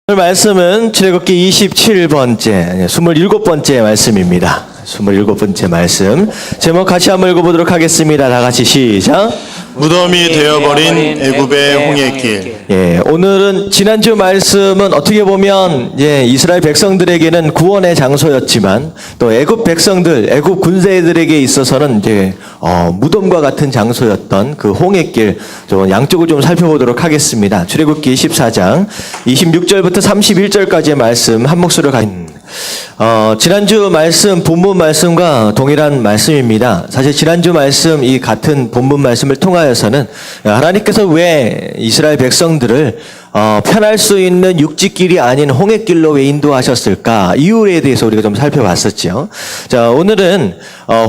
오늘 말씀은 출애굽기 27번째, 27번째 말씀입니다. 27번째 말씀. 제목 같이 한번 읽어보도록 하겠습니다. 다 같이 시작. 무덤이 되어버린 애굽의 홍해길. 예, 오늘은 지난주 말씀은 어떻게 보면 이스라엘 백성들에게는 구원의 장소였지만 또 애굽 백성들, 애굽 군대들에게 있어서는 무덤과 같은 장소였던 그 홍해길 좀 양쪽을 좀 살펴보도록 하겠습니다. 출애굽기 14장 26절부터 31절까지의 말씀 한 목소리로 지난주 말씀, 본문 말씀과 동일한 말씀입니다. 사실 지난주 말씀, 이 같은 본문 말씀을 통하여서는 하나님께서 왜 이스라엘 백성들을 편할 수 있는 육지길이 아닌 홍해길로 왜 인도하셨을까? 이유에 대해서 우리가 좀 살펴봤었죠. 자, 오늘은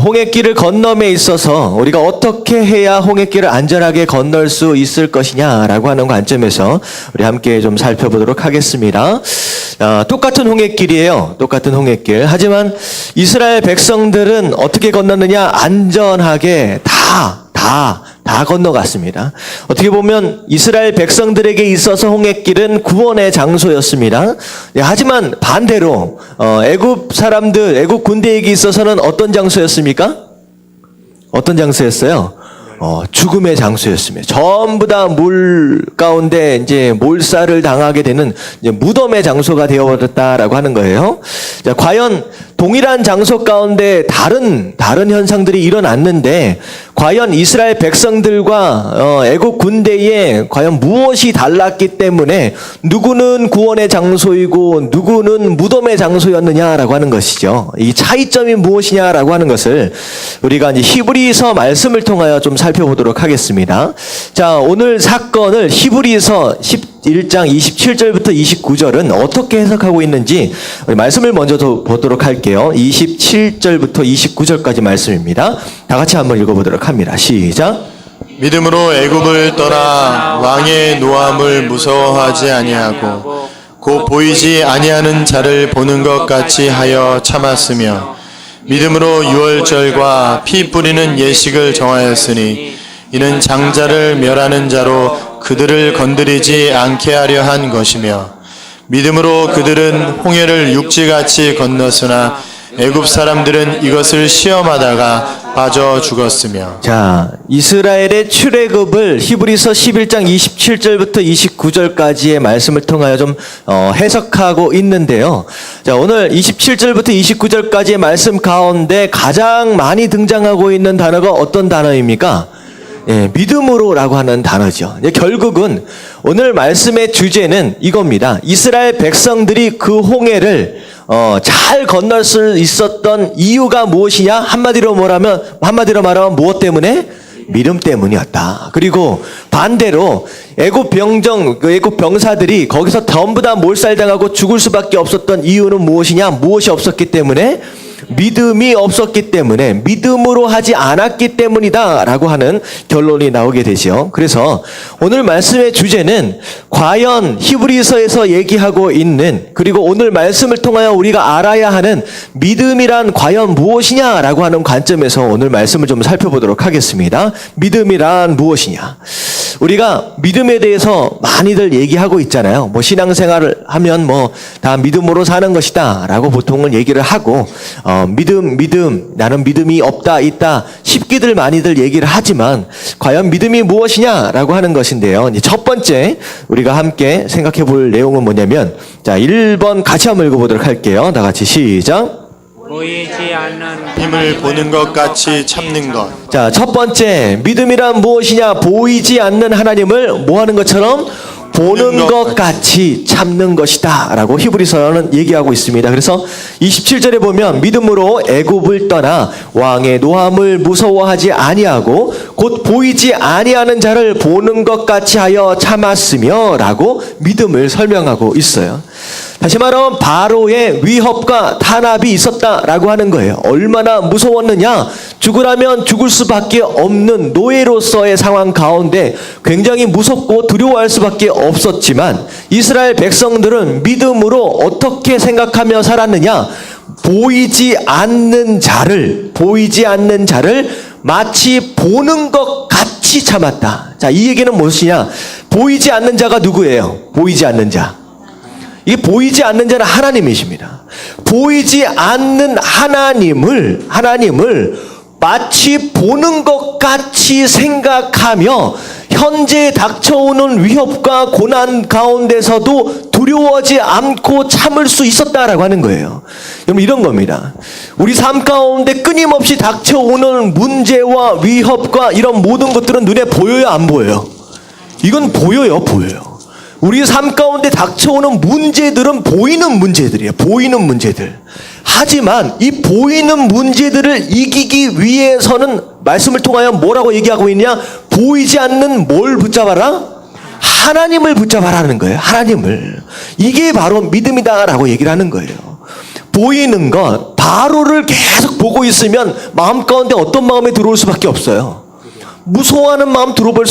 홍해길을 건nom에 있어서 우리가 어떻게 해야 홍해길을 안전하게 건널 수 있을 것이냐라고 하는 관점에서 우리 함께 좀 살펴보도록 하겠습니다. 똑같은 홍해길이에요. 똑같은 홍해길. 하지만 이스라엘 백성들은 어떻게 건넜느냐? 안전하게 다 건너갔습니다. 어떻게 보면 이스라엘 백성들에게 있어서 홍해길은 구원의 장소였습니다. 하지만 반대로 애굽 사람들, 애굽 군대에게 있어서는 어떤 장소였습니까? 어떤 장소였어요? 죽음의 장소였습니다. 전부 다 물 가운데 몰살을 당하게 되는 무덤의 장소가 되어버렸다라고 하는 거예요. 자, 과연 동일한 장소 가운데 다른 현상들이 일어났는데 과연 이스라엘 백성들과 애국 군대에 과연 무엇이 달랐기 때문에 누구는 구원의 장소이고 누구는 무덤의 장소였느냐라고 하는 것이죠. 이 차이점이 무엇이냐라고 하는 것을 우리가 히브리서 말씀을 통하여 좀 살펴보도록 하겠습니다. 자, 오늘 사건을 히브리서 11장 27절부터 29절은 어떻게 해석하고 있는지 우리 말씀을 먼저 보도록 할게요. 27절부터 29절까지 말씀입니다. 다 같이 한번 읽어보도록 합니다. 시작. 믿음으로 애굽을 떠나 왕의 노함을 무서워하지 아니하고 곧 보이지 아니하는 자를 보는 것 같이 하여 참았으며 믿음으로 유월절과 피 뿌리는 예식을 정하였으니 이는 장자를 멸하는 자로 그들을 건드리지 않게 하려 한 것이며 믿음으로 그들은 홍해를 육지같이 건넜으나 애굽 사람들은 이것을 시험하다가 빠져 죽었으며. 자, 이스라엘의 출애굽을 히브리서 11장 27절부터 29절까지의 말씀을 통하여 좀 해석하고 있는데요. 자, 오늘 27절부터 29절까지의 말씀 가운데 가장 많이 등장하고 있는 단어가 어떤 단어입니까? 믿음으로라고 하는 단어죠. 결국은 오늘 말씀의 주제는 이겁니다. 이스라엘 백성들이 그 홍해를 잘 건널 수 있었던 이유가 무엇이냐? 한마디로 말하면 무엇 때문에? 믿음 때문이었다. 그리고 반대로 애굽 병사들이 거기서 전부 다 몰살당하고 죽을 수밖에 없었던 이유는 무엇이냐? 무엇이 없었기 때문에? 믿음이 없었기 때문에, 믿음으로 하지 않았기 때문이다 라고 하는 결론이 나오게 되죠. 그래서 오늘 말씀의 주제는 과연 히브리서에서 얘기하고 있는, 그리고 오늘 말씀을 통하여 우리가 알아야 하는 믿음이란 과연 무엇이냐라고 하는 관점에서 오늘 말씀을 좀 살펴보도록 하겠습니다. 믿음이란 무엇이냐? 우리가 믿음에 대해서 많이들 얘기하고 있잖아요. 신앙생활을 하면 다 믿음으로 사는 것이다 라고 보통은 얘기를 하고 믿음, 나는 믿음이 없다, 있다, 쉽게들 많이들 얘기를 하지만, 과연 믿음이 무엇이냐라고 하는 것인데요. 첫 번째, 우리가 함께 생각해 볼 내용은 뭐냐면, 자, 1번 같이 한번 읽어보도록 할게요. 다 같이 시작. 보이지 않는 힘을 보는 것 같이 참는 것. 자, 첫 번째, 믿음이란 무엇이냐? 보이지 않는 하나님을 뭐 하는 것처럼? 보는 것 같이 참는 것이다 라고 히브리서는 얘기하고 있습니다. 그래서 27절에 보면 믿음으로 애굽을 떠나 왕의 노함을 무서워하지 아니하고 곧 보이지 아니하는 자를 보는 것 같이 하여 참았으며 라고 믿음을 설명하고 있어요. 다시 말하면 바로의 위협과 탄압이 있었다라고 하는 거예요. 얼마나 무서웠느냐? 죽으라면 죽을 수밖에 없는 노예로서의 상황 가운데 굉장히 무섭고 두려워할 수밖에 없었지만 이스라엘 백성들은 믿음으로 어떻게 생각하며 살았느냐? 보이지 않는 자를 마치 보는 것 같이 참았다. 자, 이 얘기는 무엇이냐? 보이지 않는 자가 누구예요? 보이지 않는 자. 이게 보이지 않는 자는 하나님이십니다. 보이지 않는 하나님을 마치 보는 것 같이 생각하며 현재 닥쳐오는 위협과 고난 가운데서도 두려워하지 않고 참을 수 있었다라고 하는 거예요. 여러분, 이런 겁니다. 우리 삶 가운데 끊임없이 닥쳐오는 문제와 위협과 이런 모든 것들은 눈에 보여요, 안 보여요? 이건 보여요. 우리 삶 가운데 닥쳐오는 문제들은 보이는 문제들이에요. 보이는 문제들. 하지만 이 보이는 문제들을 이기기 위해서는 말씀을 통하여 뭐라고 얘기하고 있냐? 보이지 않는 뭘 붙잡아라? 하나님을 붙잡아라는 거예요. 하나님을. 이게 바로 믿음이다라고 얘기를 하는 거예요. 보이는 것, 바로를 계속 보고 있으면 마음 가운데 어떤 마음이 들어올 수밖에 없어요. 무서워하는 마음 들어볼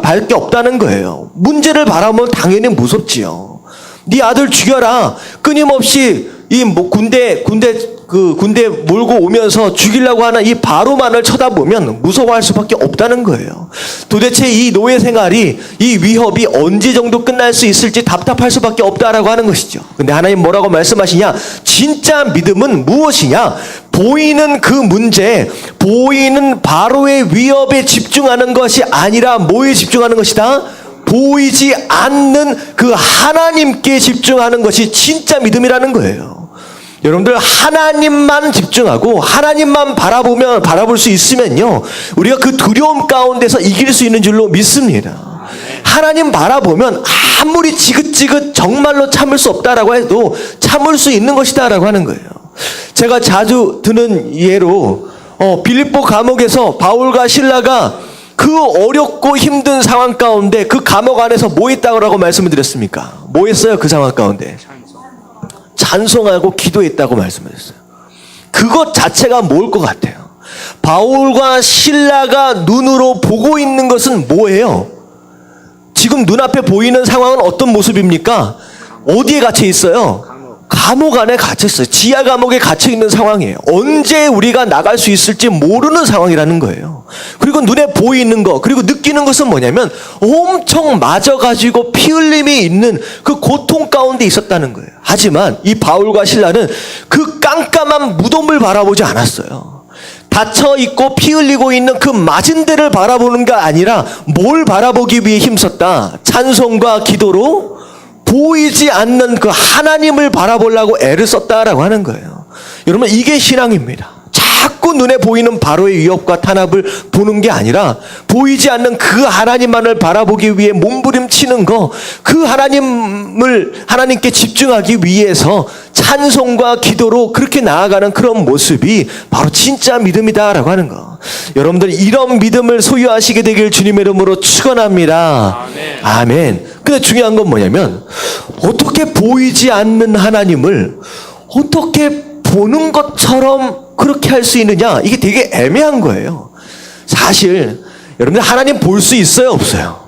밖에 없다는 거예요. 문제를 바라보면 당연히 무섭지요. 네 아들 죽여라. 끊임없이 군대 몰고 오면서 죽이려고 하는 이 바로만을 쳐다보면 무서워할 수밖에 없다는 거예요. 도대체 이 노예 생활이, 이 위협이 언제 정도 끝날 수 있을지 답답할 수밖에 없다라고 하는 것이죠. 근데 하나님 뭐라고 말씀하시냐? 진짜 믿음은 무엇이냐? 보이는 그 문제, 보이는 바로의 위협에 집중하는 것이 아니라 뭐에 집중하는 것이다? 보이지 않는 그 하나님께 집중하는 것이 진짜 믿음이라는 거예요. 여러분들, 하나님만 집중하고 하나님만 바라볼 수 있으면요, 우리가 그 두려움 가운데서 이길 수 있는 줄로 믿습니다. 하나님 바라보면 아무리 지긋지긋 정말로 참을 수 없다라고 해도 참을 수 있는 것이다라고 하는 거예요. 제가 자주 드는 예로 빌립보 감옥에서 바울과 실라가 그 어렵고 힘든 상황 가운데 그 감옥 안에서 뭐 했다고 말씀을 드렸습니까? 뭐 했어요? 그 상황 가운데 찬송하고 기도했다고 말씀하셨어요. 그것 자체가 뭘 것 같아요? 바울과 실라가 눈으로 보고 있는 것은 뭐예요? 지금 눈앞에 보이는 상황은 어떤 모습입니까? 어디에 갇혀 있어요? 감옥 안에 갇혀 있어요. 지하 감옥에 갇혀 있는 상황이에요. 언제 우리가 나갈 수 있을지 모르는 상황이라는 거예요. 그리고 눈에 보이는 것, 그리고 느끼는 것은 뭐냐면 엄청 맞아가지고 피 흘림이 있는 그 고통 가운데 있었다는 거예요. 하지만 이 바울과 실라는 그 깜깜한 무덤을 바라보지 않았어요. 닫혀 있고 피 흘리고 있는 그 맞은 데를 바라보는 게 아니라 뭘 바라보기 위해 힘썼다? 찬송과 기도로 보이지 않는 그 하나님을 바라보려고 애를 썼다라고 하는 거예요. 여러분, 이게 신앙입니다. 자꾸 눈에 보이는 바로의 위협과 탄압을 보는 게 아니라 보이지 않는 그 하나님만을 바라보기 위해 몸부림치는 거, 그 하나님께 집중하기 위해서 찬송과 기도로 그렇게 나아가는 그런 모습이 바로 진짜 믿음이다라고 하는 거. 여러분들, 이런 믿음을 소유하시게 되길 주님의 이름으로 축원합니다. 아멘. 근데 중요한 건 뭐냐면, 어떻게 보이지 않는 하나님을 어떻게 보는 것처럼 그렇게 할 수 있느냐? 이게 되게 애매한 거예요. 사실 여러분들, 하나님 볼 수 있어요, 없어요?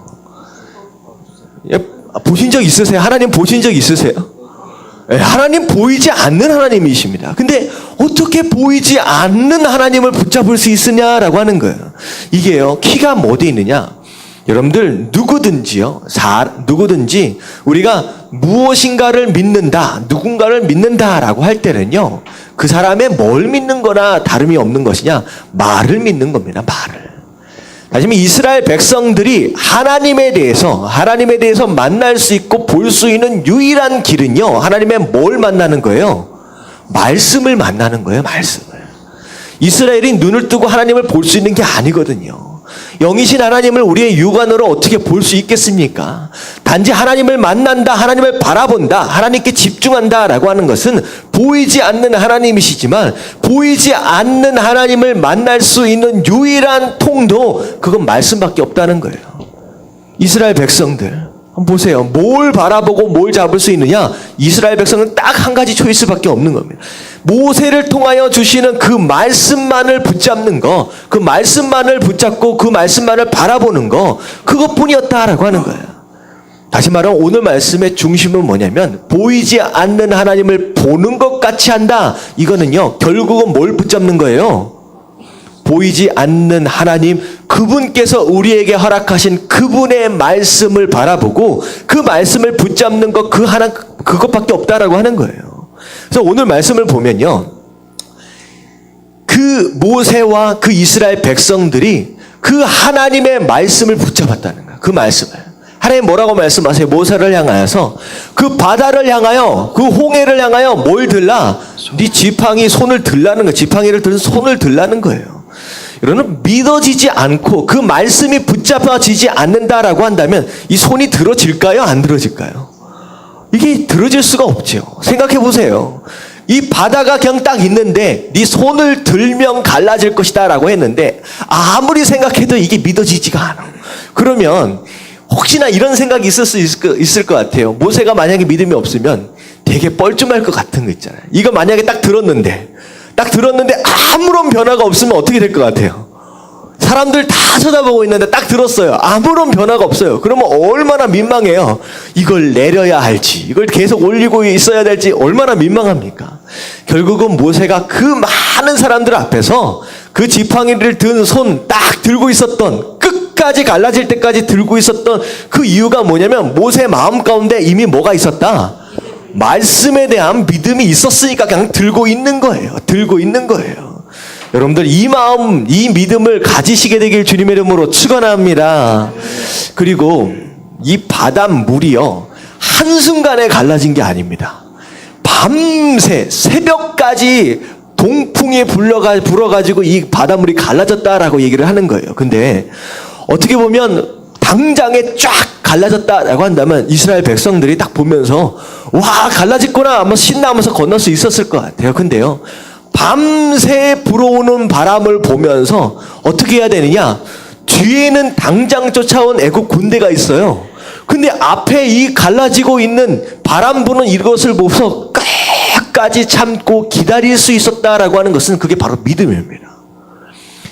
보신 적 있으세요? 하나님 보신 적 있으세요? 하나님 보이지 않는 하나님이십니다. 근데 어떻게 보이지 않는 하나님을 붙잡을 수 있으냐라고 하는 거예요. 이게요, 키가 뭐 어디 있느냐? 여러분들, 누구든지 우리가 무엇인가를 믿는다, 누군가를 믿는다라고 할 때는요, 그 사람의 뭘 믿는 거나 다름이 없는 것이냐? 말을 믿는 겁니다. 말을. 하지만 이스라엘 백성들이 하나님에 대해서 만날 수 있고 볼 수 있는 유일한 길은요, 하나님의 뭘 만나는 거예요? 말씀을 만나는 거예요. 말씀을. 이스라엘이 눈을 뜨고 하나님을 볼 수 있는 게 아니거든요. 영이신 하나님을 우리의 육안으로 어떻게 볼 수 있겠습니까? 단지 하나님을 만난다, 하나님을 바라본다, 하나님께 집중한다라고 하는 것은 보이지 않는 하나님이시지만, 보이지 않는 하나님을 만날 수 있는 유일한 통도 그건 말씀밖에 없다는 거예요. 이스라엘 백성들 한번 보세요. 뭘 바라보고 뭘 잡을 수 있느냐? 이스라엘 백성은 딱 한 가지 초이스밖에 없는 겁니다. 모세를 통하여 주시는 그 말씀만을 붙잡는 거, 그 말씀만을 붙잡고 그 말씀만을 바라보는 거, 그것뿐이었다라고 하는 거예요. 다시 말하면 오늘 말씀의 중심은 뭐냐면, 보이지 않는 하나님을 보는 것 같이 한다. 이거는요, 결국은 뭘 붙잡는 거예요? 보이지 않는 하나님, 그분께서 우리에게 허락하신 그분의 말씀을 바라보고 그 말씀을 붙잡는 것, 그것밖에 없다라고 하는 거예요. 그래서 오늘 말씀을 보면요, 그 모세와 그 이스라엘 백성들이 그 하나님의 말씀을 붙잡았다는 거예요. 그 말씀을. 하나님 뭐라고 말씀하세요? 모세를 향하여서 그 바다를 향하여, 그 홍해를 향하여 뭘 들라? 네 지팡이 손을 들라는 거예요. 지팡이를 든 손을 들라는 거예요. 여러분, 믿어지지 않고 그 말씀이 붙잡아지지 않는다라고 한다면 이 손이 들어질까요? 안 들어질까요? 이게 들어질 수가 없죠. 생각해 보세요. 이 바다가 그냥 딱 있는데 네 손을 들면 갈라질 것이다 라고 했는데 아무리 생각해도 이게 믿어지지가 않아. 그러면 혹시나 이런 생각이 있을 것 같아요. 모세가 만약에 믿음이 없으면 되게 뻘쭘할 것 같은 거 있잖아요. 이거 만약에 딱 들었는데 아무런 변화가 없으면 어떻게 될 것 같아요? 사람들 다 쳐다보고 있는데 딱 들었어요. 아무런 변화가 없어요. 그러면 얼마나 민망해요. 이걸 내려야 할지, 이걸 계속 올리고 있어야 될지 얼마나 민망합니까? 결국은 모세가 그 많은 사람들 앞에서 그 지팡이를 든 손 딱 들고 있었던, 끝까지 갈라질 때까지 들고 있었던 그 이유가 뭐냐면 모세 마음 가운데 이미 뭐가 있었다? 말씀에 대한 믿음이 있었으니까 그냥 들고 있는 거예요. 들고 있는 거예요. 여러분들 이 마음, 이 믿음을 가지시게 되길 주님의 이름으로 축원합니다. 그리고 이 바닷물이요, 한순간에 갈라진 게 아닙니다. 밤새 새벽까지 동풍이 불어가지고 이 바닷물이 갈라졌다라고 얘기를 하는 거예요. 근데 어떻게 보면 당장에 쫙 갈라졌다라고 한다면 이스라엘 백성들이 딱 보면서 와, 갈라졌구나 아마 신나면서 건널 수 있었을 것 같아요. 근데요, 밤새 불어오는 바람을 보면서 어떻게 해야 되느냐? 뒤에는 당장 쫓아온 애국 군대가 있어요. 근데 앞에 이 갈라지고 있는 바람 부는 이것을 보면서 끝까지 참고 기다릴 수 있었다라고 하는 것은 그게 바로 믿음입니다.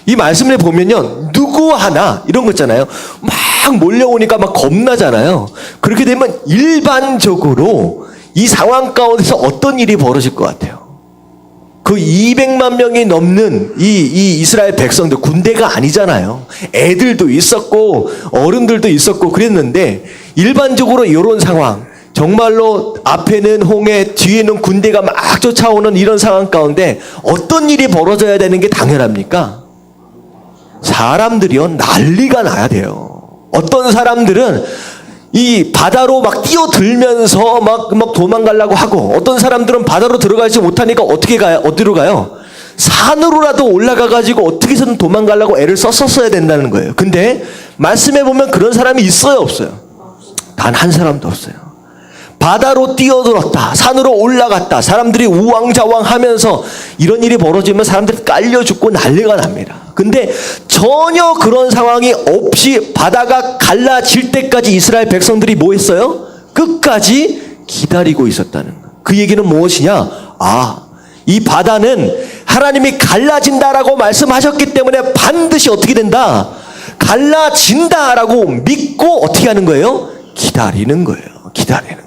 이 말씀을 보면요, 누구 하나 이런 거 있잖아요. 막 몰려오니까 막 겁나잖아요. 그렇게 되면 일반적으로 이 상황 가운데서 어떤 일이 벌어질 것 같아요? 그 200만 명이 넘는 이 이스라엘 백성들, 군대가 아니잖아요. 애들도 있었고 어른들도 있었고 그랬는데 일반적으로 이런 상황, 정말로 앞에는 홍해, 뒤에는 군대가 막 쫓아오는 이런 상황 가운데 어떤 일이 벌어져야 되는 게 당연합니까? 사람들이요, 난리가 나야 돼요. 어떤 사람들은 이 바다로 막 뛰어들면서 막 도망가려고 하고, 어떤 사람들은 바다로 들어가지 못하니까 어떻게 가요? 어디로 가요? 산으로라도 올라가가지고 어떻게 해서든 도망가려고 애를 썼어야 된다는 거예요. 근데 말씀해 보면 그런 사람이 있어요, 없어요? 단 한 사람도 없어요. 바다로 뛰어들었다, 산으로 올라갔다, 사람들이 우왕좌왕 하면서 이런 일이 벌어지면 사람들이 깔려 죽고 난리가 납니다. 근데 전혀 그런 상황이 없이 바다가 갈라질 때까지 이스라엘 백성들이 뭐 했어요? 끝까지 기다리고 있었다는 거예요. 그 얘기는 무엇이냐? 이 바다는 하나님이 갈라진다라고 말씀하셨기 때문에 반드시 어떻게 된다? 갈라진다라고 믿고 어떻게 하는 거예요? 기다리는 거예요. 기다리는 거예요.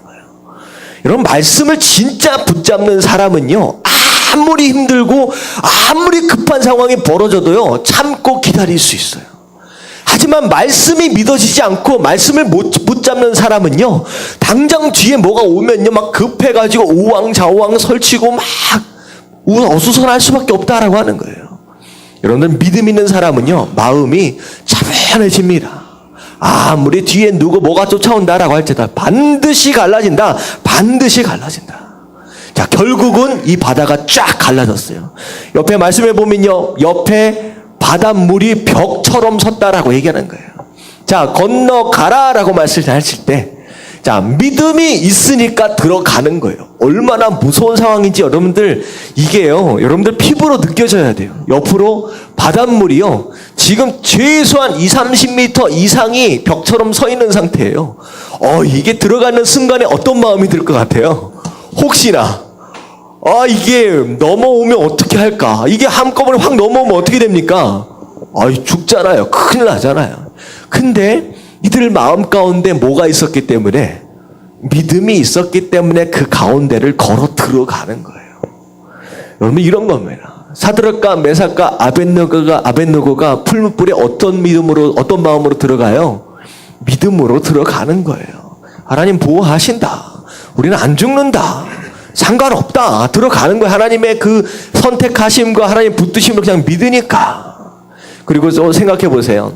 여러분, 말씀을 진짜 붙잡는 사람은요, 아무리 힘들고 아무리 급한 상황이 벌어져도요, 참고 기다릴 수 있어요. 하지만 말씀이 믿어지지 않고 말씀을 못 붙잡는 사람은요, 당장 뒤에 뭐가 오면요, 막 급해가지고 우왕좌왕 설치고 막 어수선할 수밖에 없다라고 하는 거예요. 여러분들, 믿음 있는 사람은요, 마음이 차분해집니다. 아무리 뒤에 누구 뭐가 쫓아온다라고 할지라도 반드시 갈라진다. 반드시 갈라진다. 자, 결국은 이 바다가 쫙 갈라졌어요. 옆에 말씀해 보면요, 옆에 바닷물이 벽처럼 섰다라고 얘기하는 거예요. 자, 건너가라라고 말씀하실 때, 자, 믿음이 있으니까 들어가는 거예요. 얼마나 무서운 상황인지 여러분들, 이게요, 여러분들 피부로 느껴져야 돼요. 옆으로 바닷물이요, 지금 최소한 20-30m 이상이 벽처럼 서 있는 상태예요. 이게 들어가는 순간에 어떤 마음이 들 것 같아요? 혹시나 이게 넘어오면 어떻게 할까? 이게 한꺼번에 확 넘어오면 어떻게 됩니까? 죽잖아요. 큰일 나잖아요. 근데 이들 마음 가운데 뭐가 있었기 때문에, 믿음이 있었기 때문에 그 가운데를 걸어 들어가는 거예요. 여러분, 이런 겁니다. 사드락과 메삭과 아벳느고가 풀무불에 어떤 마음으로 들어가요? 믿음으로 들어가는 거예요. 하나님 보호하신다. 우리는 안 죽는다. 상관없다. 들어가는 거예요. 하나님의 그 선택하심과 하나님 붙드심을 그냥 믿으니까. 그리고 또 생각해 보세요.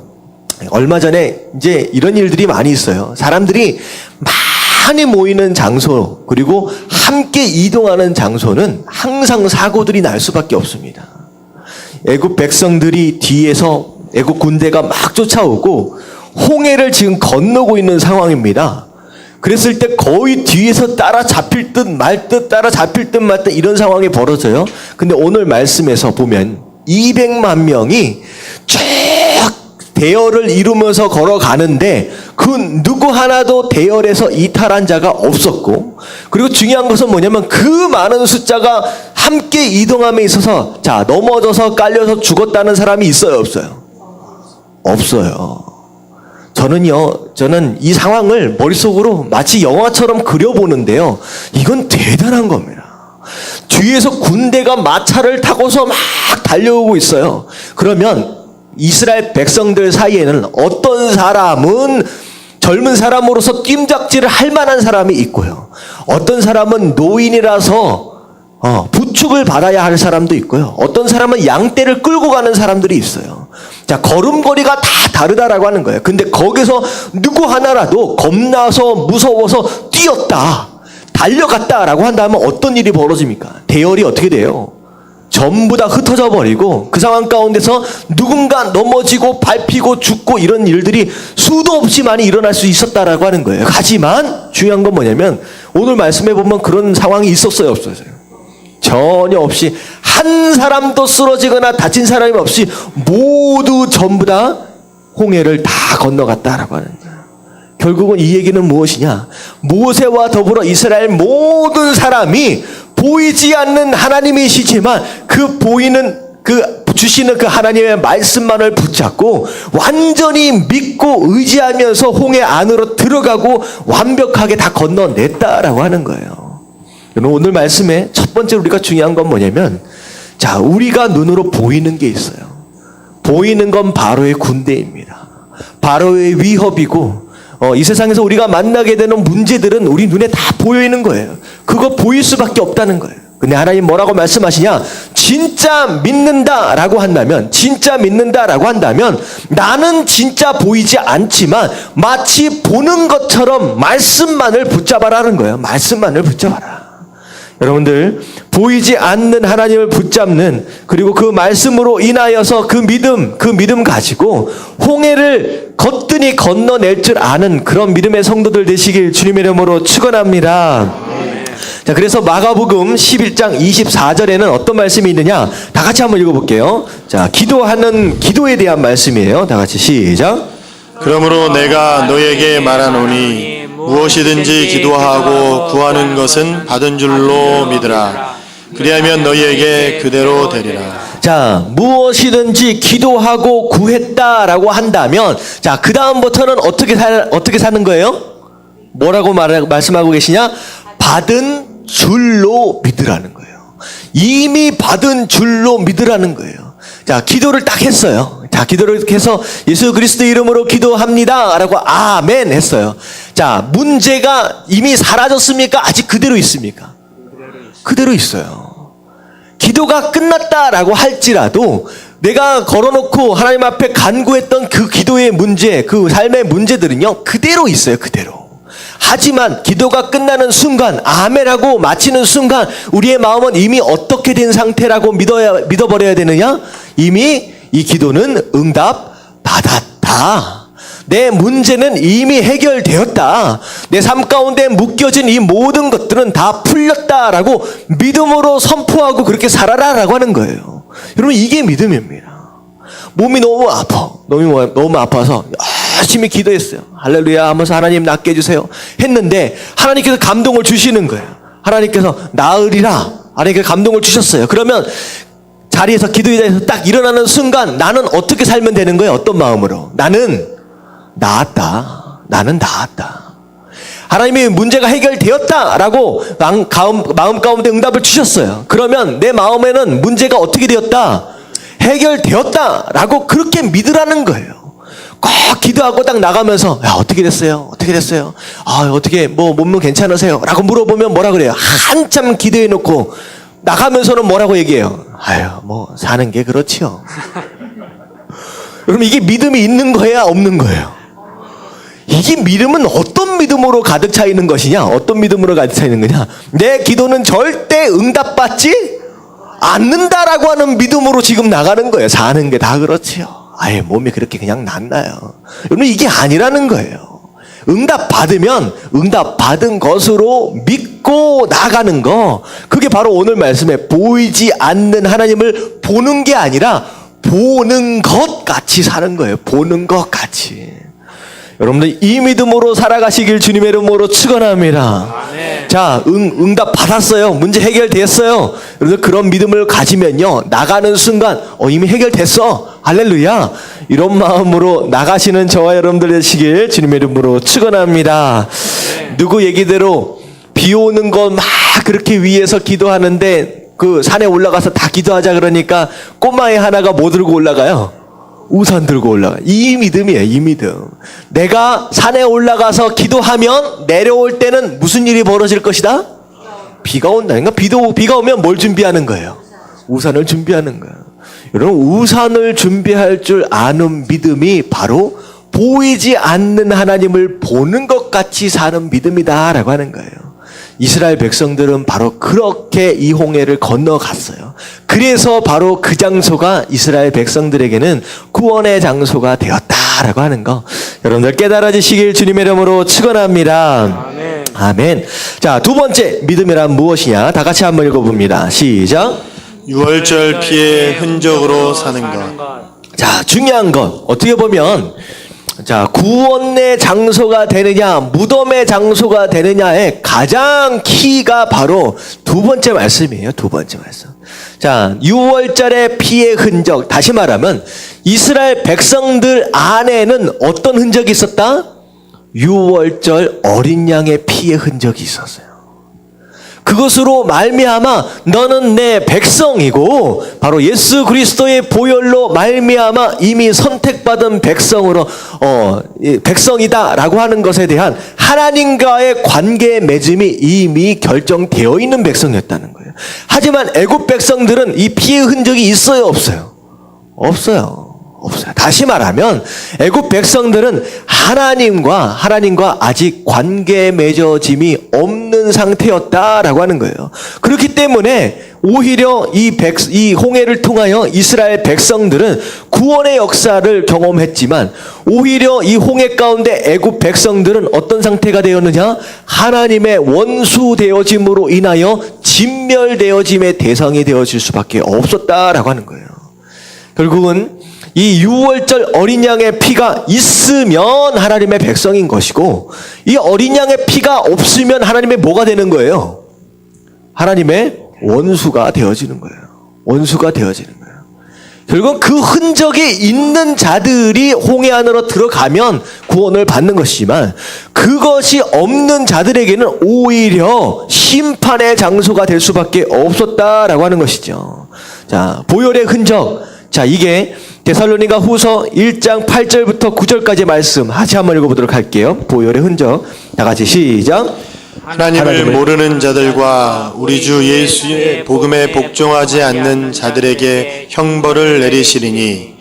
얼마 전에 이제 이런 일들이 많이 있어요. 사람들이 많이 모이는 장소, 그리고 함께 이동하는 장소는 항상 사고들이 날 수밖에 없습니다. 애굽 백성들이 뒤에서 애굽 군대가 막 쫓아오고 홍해를 지금 건너고 있는 상황입니다. 그랬을 때 거의 뒤에서 따라잡힐 듯 말 듯 이런 상황이 벌어져요. 근데 오늘 말씀에서 보면 200만 명이 쭉 대열을 이루면서 걸어가는데 그 누구 하나도 대열에서 이탈한 자가 없었고, 그리고 중요한 것은 뭐냐면 그 많은 숫자가 함께 이동함에 있어서 자 넘어져서 깔려서 죽었다는 사람이 있어요, 없어요? 없어요. 저는 이 상황을 머릿속으로 마치 영화처럼 그려보는데요. 이건 대단한 겁니다. 뒤에서 군대가 마차를 타고서 막 달려오고 있어요. 그러면 이스라엘 백성들 사이에는 어떤 사람은 젊은 사람으로서 낌짝질을 할 만한 사람이 있고요. 어떤 사람은 노인이라서 부축을 받아야 할 사람도 있고요. 어떤 사람은 양떼를 끌고 가는 사람들이 있어요. 자, 걸음걸이가 다 다르다라고 하는 거예요. 근데 거기서 누구 하나라도 겁나서 무서워서 뛰었다, 달려갔다라고 한다면 어떤 일이 벌어집니까? 대열이 어떻게 돼요? 전부 다 흩어져 버리고 그 상황 가운데서 누군가 넘어지고 밟히고 죽고 이런 일들이 수도 없이 많이 일어날 수 있었다라고 하는 거예요. 하지만 중요한 건 뭐냐면 오늘 말씀해 보면 그런 상황이 있었어요, 없었어요? 전혀 없이 한 사람도 쓰러지거나 다친 사람이 없이 모두 전부 다 홍해를 다 건너갔다라고 하는 거예요. 결국은 이 얘기는 무엇이냐? 모세와 더불어 이스라엘 모든 사람이 보이지 않는 하나님이시지만 주시는 그 하나님의 말씀만을 붙잡고 완전히 믿고 의지하면서 홍해 안으로 들어가고 완벽하게 다 건너냈다라고 하는 거예요. 오늘 말씀에 첫 번째로 우리가 중요한 건 뭐냐면, 자, 우리가 눈으로 보이는 게 있어요. 보이는 건 바로의 군대입니다. 바로의 위협이고, 이 세상에서 우리가 만나게 되는 문제들은 우리 눈에 다 보여 있는 거예요. 그거 보일 수밖에 없다는 거예요. 근데 하나님 뭐라고 말씀하시냐? 진짜 믿는다라고 한다면 나는 진짜 보이지 않지만 마치 보는 것처럼 말씀만을 붙잡아라는 거예요. 말씀만을 붙잡아라. 여러분들, 보이지 않는 하나님을 붙잡는, 그리고 그 말씀으로 인하여서 그 믿음 가지고 홍해를 거뜬히 건너낼 줄 아는 그런 믿음의 성도들 되시길 주님의 이름으로 축원합니다. 자, 그래서 마가복음 11장 24절에는 어떤 말씀이 있느냐? 다 같이 한번 읽어볼게요. 자, 기도에 대한 말씀이에요. 다 같이 시작. 그러므로 내가 너에게 말하노니 무엇이든지 기도하고 구하는 것은 받은 줄로 믿으라. 그리하면 너희에게 그대로 되리라. 자, 무엇이든지 기도하고 구했다라고 한다면, 자, 그 다음부터는 어떻게 사는 거예요? 뭐라고 말씀하고 계시냐? 받은 줄로 믿으라는 거예요. 이미 받은 줄로 믿으라는 거예요. 자, 기도를 딱 했어요. 자, 기도를 해서 예수 그리스도 이름으로 기도합니다 라고 아멘 했어요. 자, 문제가 이미 사라졌습니까? 아직 그대로 있습니까? 그대로 있어요. 기도가 끝났다라고 할지라도 내가 걸어놓고 하나님 앞에 간구했던 그 기도의 문제, 그 삶의 문제들은요, 그대로 있어요. 그대로. 하지만 기도가 끝나는 순간, 아멘하고 마치는 순간 우리의 마음은 이미 어떻게 된 상태라고 믿어버려야 되느냐? 이미 이 기도는 응답 받았다. 내 문제는 이미 해결되었다. 내 삶 가운데 묶여진 이 모든 것들은 다 풀렸다라고 믿음으로 선포하고 그렇게 살아라라고 하는 거예요. 여러분, 이게 믿음입니다. 몸이 너무 아파서 열심히 기도했어요. 할렐루야 하면서 하나님 낫게 해주세요 했는데 하나님께서 감동을 주시는 거예요. 하나님께서 나으리라, 하나님께서 감동을 주셨어요. 그러면 자리에서, 기도의 자리에서 딱 일어나는 순간 나는 어떻게 살면 되는 거예요? 어떤 마음으로? 나는 나았다. 하나님이 문제가 해결되었다라고 마음 가운데 응답을 주셨어요. 그러면 내 마음에는 문제가 어떻게 되었다? 해결되었다라고 그렇게 믿으라는 거예요. 꼭 기도하고 딱 나가면서 야 어떻게 됐어요? 어떻게 됐어요? 아 어떻게 뭐 몸은 괜찮으세요? 라고 물어보면 뭐라 그래요? 한참 기도해 놓고 나가면서는 뭐라고 얘기해요? 아유 뭐 사는 게 그렇지요. 그럼 이게 믿음이 있는 거야 없는 거예요? 이게 믿음은 어떤 믿음으로 가득 차 있는 것이냐? 어떤 믿음으로 가득 차 있는 거냐? 내 기도는 절대 응답받지 않는다라고 하는 믿음으로 지금 나가는 거예요. 사는 게 다 그렇지요. 아예 몸이 그렇게 그냥 낫나요? 여러분 이게 아니라는 거예요. 응답 받으면 응답 받은 것으로 믿고 나가는 거, 그게 바로 오늘 말씀에 보이지 않는 하나님을 보는 게 아니라 보는 것 같이 사는 거예요. 보는 것 같이. 여러분들 이 믿음으로 살아가시길 주님의 이름으로 축원합니다. 자, 응답 받았어요. 문제 해결됐어요. 여러분들 그런 믿음을 가지면요, 나가는 순간 이미 해결됐어. 할렐루야. 이런 마음으로 나가시는 저와 여러분들 되시길 주님의 이름으로 축원합니다. 누구 얘기대로 비 오는 거 막 그렇게 위에서 기도하는데 그 산에 올라가서 다 기도하자 그러니까 꼬마애 하나가 뭐 들고 올라가요? 우산 들고 올라가. 이 믿음이에요, 이 믿음. 내가 산에 올라가서 기도하면 내려올 때는 무슨 일이 벌어질 것이다? 비가 온다니까. 비가 오면 뭘 준비하는 거예요? 우산을 준비하는 거예요. 여러분, 우산을 준비할 줄 아는 믿음이 바로 보이지 않는 하나님을 보는 것 같이 사는 믿음이다라고 하는 거예요. 이스라엘 백성들은 바로 그렇게 이 홍해를 건너갔어요. 그래서 바로 그 장소가 이스라엘 백성들에게는 구원의 장소가 되었다라고 하는 거, 여러분들 깨달아지시길 주님의 이름으로 축원합니다. 아멘. 아멘. 자, 두 번째 믿음이란 무엇이냐? 다 같이 한번 읽어봅니다. 시작. 유월절 피의 흔적으로 사는 것. 자, 중요한 건 어떻게 보면 자, 구원의 장소가 되느냐, 무덤의 장소가 되느냐의 가장 키가 바로 두 번째 말씀이에요. 두 번째 말씀. 자, 유월절의 피의 흔적. 다시 말하면 이스라엘 백성들 안에는 어떤 흔적이 있었다? 유월절 어린 양의 피의 흔적이 있었어요. 그것으로 말미암아 너는 내 백성이고 바로 예수 그리스도의 보혈로 말미암아 이미 선택받은 백성으로 백성이다라고 하는 것에 대한 하나님과의 관계 맺음이 이미 결정되어 있는 백성이었다는 거예요. 하지만 애굽 백성들은 이 피의 흔적이 있어요, 없어요? 없어요. 다시 말하면 애굽 백성들은 하나님과 아직 관계 맺어짐이 없는 상태였다라고 하는 거예요. 그렇기 때문에 오히려 이 홍해를 통하여 이스라엘 백성들은 구원의 역사를 경험했지만 오히려 이 홍해 가운데 애굽 백성들은 어떤 상태가 되었느냐? 하나님의 원수 되어짐으로 인하여 진멸되어짐의 대상이 되어질 수밖에 없었다라고 하는 거예요. 결국은 이 유월절 어린 양의 피가 있으면 하나님의 백성인 것이고, 이 어린 양의 피가 없으면 하나님의 뭐가 되는 거예요? 하나님의 원수가 되어지는 거예요. 원수가 되어지는 거예요. 결국 그 흔적이 있는 자들이 홍해 안으로 들어가면 구원을 받는 것이지만, 그것이 없는 자들에게는 오히려 심판의 장소가 될 수밖에 없었다라고 하는 것이죠. 자, 보혈의 흔적. 자, 이게 데살로니가 후서 1장 8절부터 9절까지 말씀 다시 한번 읽어보도록 할게요. 보혈의 흔적. 다 같이 시작. 하나님을 모르는 자들과 우리 주 예수의 복음에 복종하지 않는 자들에게 형벌을 내리시리니,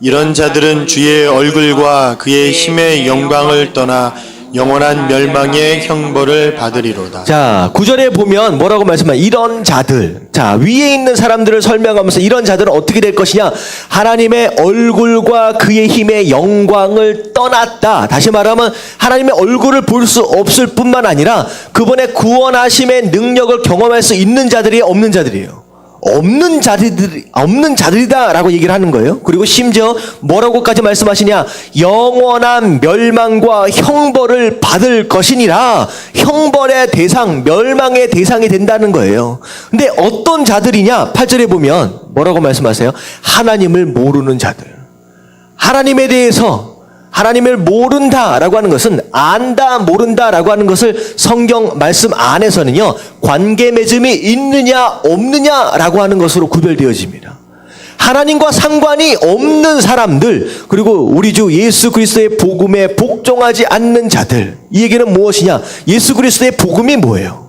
이런 자들은 주의 얼굴과 그의 힘의 영광을 떠나 영원한 멸망의 형벌을 받으리로다. 자, 9절에 보면 뭐라고 말씀하냐? 이런 자들. 자, 위에 있는 사람들을 설명하면서 이런 자들은 어떻게 될 것이냐? 하나님의 얼굴과 그의 힘의 영광을 떠났다. 다시 말하면 하나님의 얼굴을 볼 수 없을 뿐만 아니라 그분의 구원하심의 능력을 경험할 수 있는 자들이 없는 자들이에요. 없는 자들이다라고 얘기를 하는 거예요. 그리고 심지어 뭐라고까지 말씀하시냐? 영원한 멸망과 형벌을 받을 것이니라. 형벌의 대상, 멸망의 대상이 된다는 거예요. 근데 어떤 자들이냐? 8절에 보면 뭐라고 말씀하세요? 하나님을 모르는 자들. 하나님에 대해서 하나님을 모른다라고 하는 것은 안다, 모른다라고 하는 것을 성경 말씀 안에서는요, 관계 맺음이 있느냐, 없느냐라고 하는 것으로 구별되어집니다. 하나님과 상관이 없는 사람들, 그리고 우리 주 예수 그리스도의 복음에 복종하지 않는 자들, 이 얘기는 무엇이냐? 예수 그리스도의 복음이 뭐예요?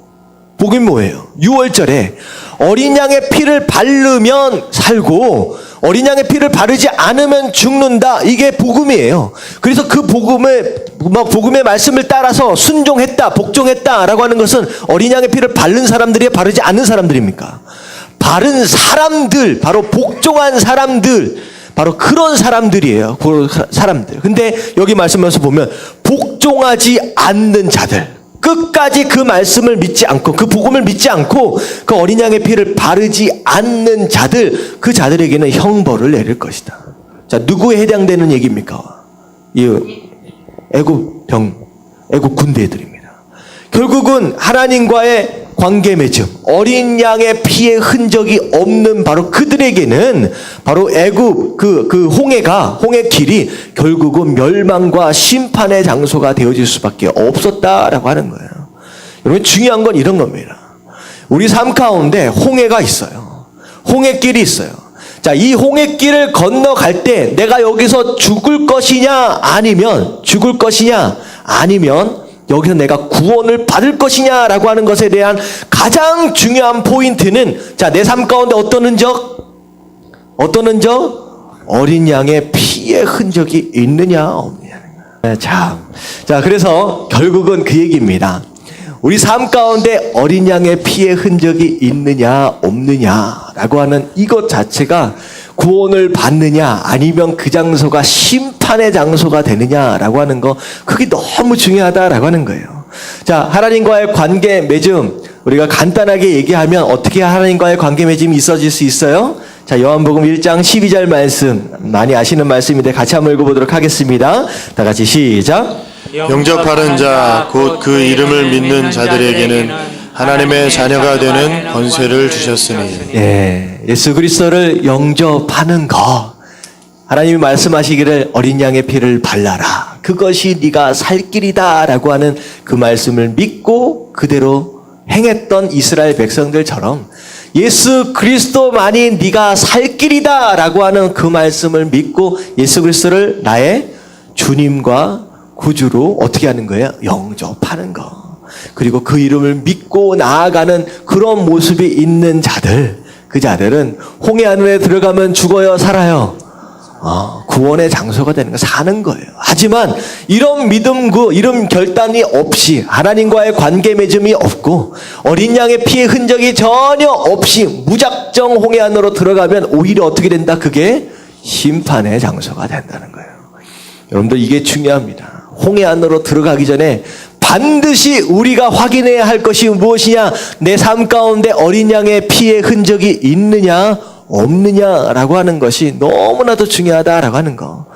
복음이 뭐예요? 6월절에 어린 양의 피를 바르면 살고 어린 양의 피를 바르지 않으면 죽는다. 이게 복음이에요. 그래서 그 복음의 말씀을 따라서 순종했다, 복종했다라고 하는 것은 어린 양의 피를 바른 사람들이 바르지 않는 사람들입니까? 바른 사람들, 바로 복종한 사람들, 바로 그런 사람들이에요. 그런 사람들. 근데 여기 말씀에서 보면 복종하지 않는 자들, 끝까지 그 말씀을 믿지 않고 그 복음을 믿지 않고 그 어린 양의 피를 바르지 않는 자들, 그 자들에게는 형벌을 내릴 것이다. 자, 누구에 해당되는 얘기입니까? 이 애굽 군대들입니다. 결국은 하나님과의 관계 맺음, 어린 양의 피의 흔적이 없는 바로 그들에게는 바로 애굽 그 홍해 길이 결국은 멸망과 심판의 장소가 되어질 수밖에 없었다라고 하는 거예요. 여러분, 중요한 건 이런 겁니다. 우리 삶 가운데 홍해가 있어요. 홍해길이 있어요. 자, 이 홍해길을 건너갈 때 내가 여기서 죽을 것이냐 아니면 여기서 내가 구원을 받을 것이냐라고 하는 것에 대한 가장 중요한 포인트는, 자, 내 삶 가운데 어떤 흔적? 어린 양의 피의 흔적이 있느냐 없느냐. 자, 그래서 결국은 그 얘기입니다. 우리 삶 가운데 어린 양의 피의 흔적이 있느냐 없느냐라고 하는 이것 자체가 구원을 받느냐 아니면 그 장소가 심판의 장소가 되느냐라고 하는 거, 그게 너무 중요하다라고 하는 거예요. 자, 하나님과의 관계 맺음, 우리가 간단하게 얘기하면 어떻게 하나님과의 관계 맺음이 있어질 수 있어요? 자, 요한복음 1장 12절 말씀, 많이 아시는 말씀인데 같이 한번 읽어보도록 하겠습니다. 다 같이 시작. 영접하는 자, 곧 그 이름을 믿는 자들에게는 하나님의 자녀가 되는 권세를 주셨으니. 예, 예수 그리스도를 영접하는 것, 하나님이 말씀하시기를 어린 양의 피를 발라라, 그것이 네가 살 길이다라고 하는 그 말씀을 믿고 그대로 행했던 이스라엘 백성들처럼 예수 그리스도만이 네가 살 길이다라고 하는 그 말씀을 믿고 예수 그리스도를 나의 주님과 구주로 어떻게 하는 거예요? 영접하는 거. 그리고 그 이름을 믿고 나아가는 그런 모습이 있는 자들, 그 자들은 홍해 안에 들어가면 죽어요, 살아요? 구원의 장소가 되는 거, 사는 거예요. 하지만 이런 믿음, 이런 결단이 없이, 하나님과의 관계 맺음이 없고 어린 양의 피의 흔적이 전혀 없이 무작정 홍해 안으로 들어가면 오히려 어떻게 된다? 그게 심판의 장소가 된다는 거예요. 여러분들, 이게 중요합니다. 홍해 안으로 들어가기 전에 반드시 우리가 확인해야 할 것이 무엇이냐? 내 삶 가운데 어린 양의 피의 흔적이 있느냐 없느냐라고 하는 것이 너무나도 중요하다라고 하는 거.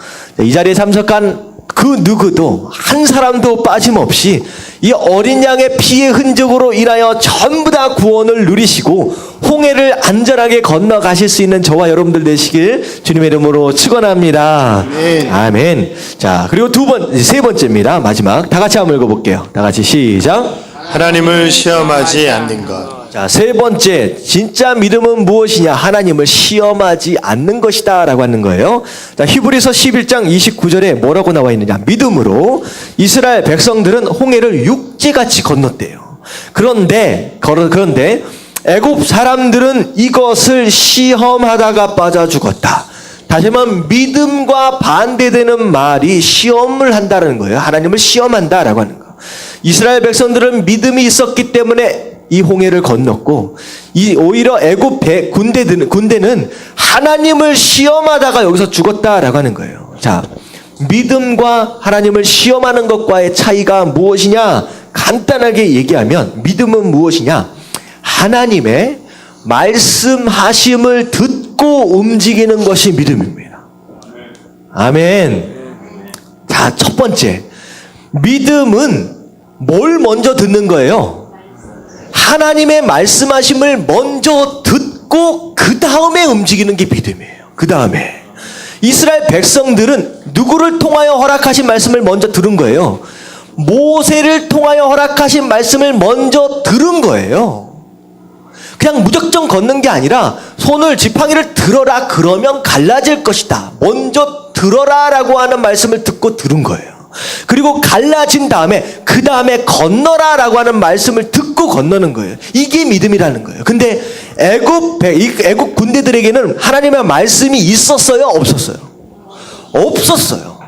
이 자리에 참석한 그 누구도 한 사람도 빠짐없이 이 어린 양의 피의 흔적으로 인하여 전부 다 구원을 누리시고 홍해를 안전하게 건너가실 수 있는 저와 여러분들 되시길 주님의 이름으로 축원합니다. 아멘. 아멘. 자, 그리고 세 번째입니다. 마지막. 다 같이 한번 읽어볼게요. 다 같이 시작. 하나님을 시험하지 않는 것. 자, 세 번째, 진짜 믿음은 무엇이냐? 하나님을 시험하지 않는 것이다 라고 하는 거예요. 자, 히브리서 11장 29절에 뭐라고 나와 있느냐? 믿음으로 이스라엘 백성들은 홍해를 육지같이 건넜대요. 그런데 애굽 사람들은 이것을 시험하다가 빠져 죽었다. 다시 한번 믿음과 반대되는 말이 시험을 한다는 거예요. 하나님을 시험한다라고 하는 거. 이스라엘 백성들은 믿음이 있었기 때문에 이 홍해를 건넜고, 오히려 애굽 군대는 하나님을 시험하다가 여기서 죽었다라고 하는 거예요. 자, 믿음과 하나님을 시험하는 것과의 차이가 무엇이냐? 간단하게 얘기하면 믿음은 무엇이냐? 하나님의 말씀하심을 듣고 움직이는 것이 믿음입니다. 아멘. 자, 첫 번째, 믿음은 뭘 먼저 듣는 거예요? 하나님의 말씀하심을 먼저 듣고 그 다음에 움직이는 게 믿음이에요. 그 다음에 이스라엘 백성들은 누구를 통하여 허락하신 말씀을 먼저 들은 거예요. 모세를 통하여 허락하신 말씀을 먼저 들은 거예요. 그냥 무작정 걷는 게 아니라 손을 지팡이를 들어라 그러면 갈라질 것이다. 먼저 들어라 라고 하는 말씀을 듣고 들은 거예요. 그리고 갈라진 다음에 그 다음에 건너라 라고 하는 말씀을 듣고 건너는 거예요. 이게 믿음이라는 거예요. 근데 애국 군대들에게는 하나님의 말씀이 있었어요? 없었어요? 없었어요.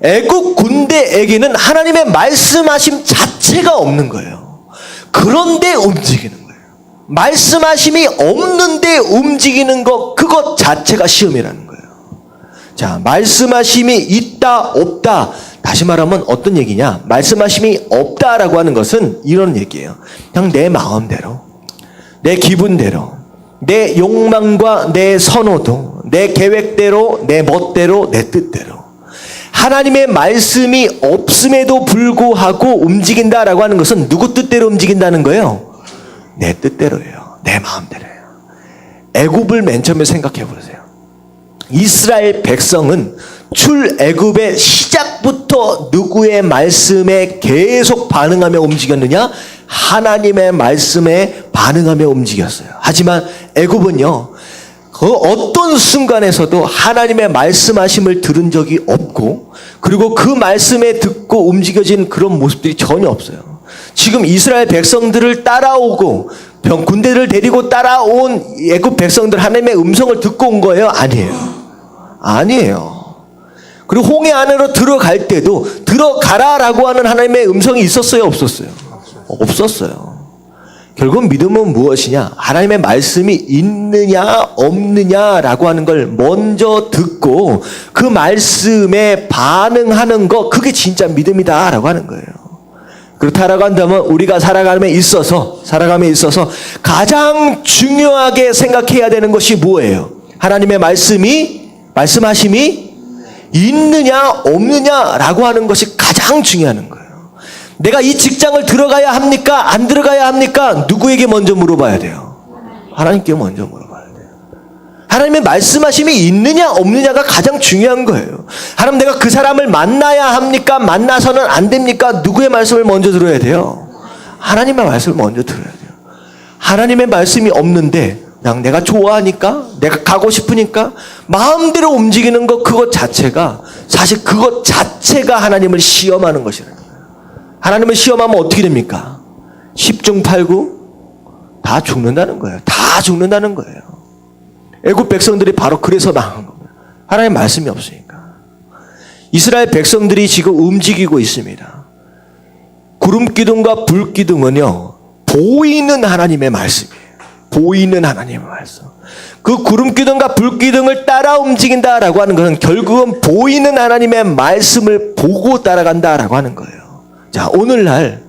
애국 군대에게는 하나님의 말씀하심 자체가 없는 거예요. 그런데 움직이는 거예요. 말씀하심이 없는데 움직이는 것, 그것 자체가 시험이라는 거예요. 자, 말씀하심이 있다 없다, 다시 말하면 어떤 얘기냐? 말씀하심이 없다라고 하는 것은 이런 얘기예요. 그냥 내 마음대로, 내 기분대로, 내 욕망과 내 선호도, 내 계획대로, 내 멋대로, 내 뜻대로 하나님의 말씀이 없음에도 불구하고 움직인다라고 하는 것은 누구 뜻대로 움직인다는 거예요? 내 뜻대로예요. 내 마음대로예요. 애굽을 맨 처음에 생각해 보세요. 이스라엘 백성은 출애굽의 시작부터 누구의 말씀에 계속 반응하며 움직였느냐? 하나님의 말씀에 반응하며 움직였어요. 하지만 애굽은요, 그 어떤 순간에서도 하나님의 말씀하심을 들은 적이 없고, 그리고 그 말씀에 듣고 움직여진 그런 모습들이 전혀 없어요. 지금 이스라엘 백성들을 따라오고 군대를 데리고 따라온 애굽 백성들 하나님의 음성을 듣고 온 거예요? 아니에요. 아니에요. 그리고 홍해 안으로 들어갈 때도 들어가라라고 하는 하나님의 음성이 있었어요? 없었어요? 없었어요. 결국 믿음은 무엇이냐? 하나님의 말씀이 있느냐 없느냐라고 하는 걸 먼저 듣고 그 말씀에 반응하는 거, 그게 진짜 믿음이다라고 하는 거예요. 그렇다라고 한다면 우리가 살아감에 있어서 가장 중요하게 생각해야 되는 것이 뭐예요? 하나님의 말씀하심이 있느냐 없느냐라고 하는 것이 가장 중요한 거예요. 내가 이 직장을 들어가야 합니까? 안 들어가야 합니까? 누구에게 먼저 물어봐야 돼요? 하나님께 먼저 물어봐야 돼요. 하나님의 말씀하심이 있느냐 없느냐가 가장 중요한 거예요. 하나님, 내가 그 사람을 만나야 합니까? 만나서는 안 됩니까? 누구의 말씀을 먼저 들어야 돼요? 하나님의 말씀을 먼저 들어야 돼요. 하나님의 말씀이 없는데 그냥 내가 좋아하니까, 내가 가고 싶으니까 마음대로 움직이는 것, 그것 자체가, 사실 그것 자체가 하나님을 시험하는 것이라는 거예요. 하나님을 시험하면 어떻게 됩니까? 10중 8구 다 죽는다는 거예요. 다 죽는다는 거예요. 애굽 백성들이 바로 그래서 망한 겁니다. 하나님의 말씀이 없으니까. 이스라엘 백성들이 지금 움직이고 있습니다. 구름 기둥과 불 기둥은요, 보이는 하나님의 말씀이에요. 보이는 하나님의 말씀. 그 구름 기둥과 불 기둥을 따라 움직인다라고 하는 것은 결국은 보이는 하나님의 말씀을 보고 따라간다라고 하는 거예요. 자, 오늘날